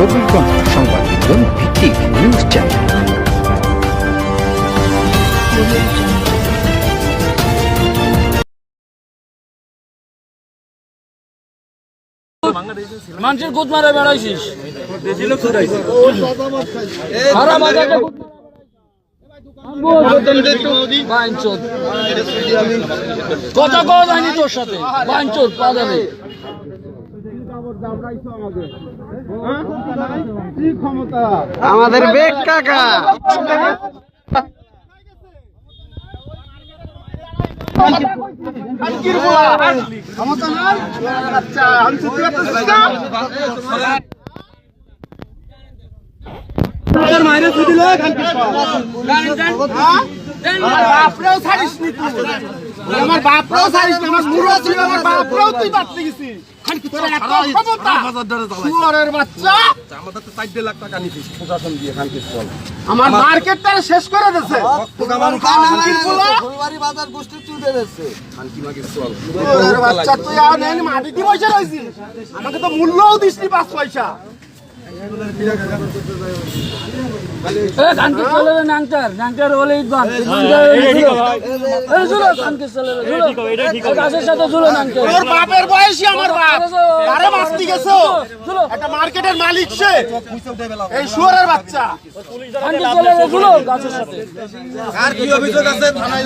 হবিগঞ্জ সংবাদ বিজ্ঞান ভিত্তিক নিউজ চ্যানেল। মানুষের গুদ মারে বেড়াইছিস কথা কওয়া যায়নি তোর সাথে বাঞ্চোর পা যাবে। আমাদের বেগ কাকা আমার বাপরাও ছাড়িস না, আমার বুড়ো ছিল, আমার বাপরাও তুই বাঁচতে গেছিস। আমার মার্কেট তারা শেষ করে দিচ্ছে। তুই আর মাটি দিয়ে পয়সা রয়েছিস, আমাকে তো মূল্যও দিস নি 5 পয়সা। তোর বাপের বয়সী আমার বাপ, আরে মাস্তি গেছো, একটা মার্কেটের মালিক সে, এই শুয়োরের বাচ্চা। গাছের সাথে আর কি অভিযোগ আছে থানায়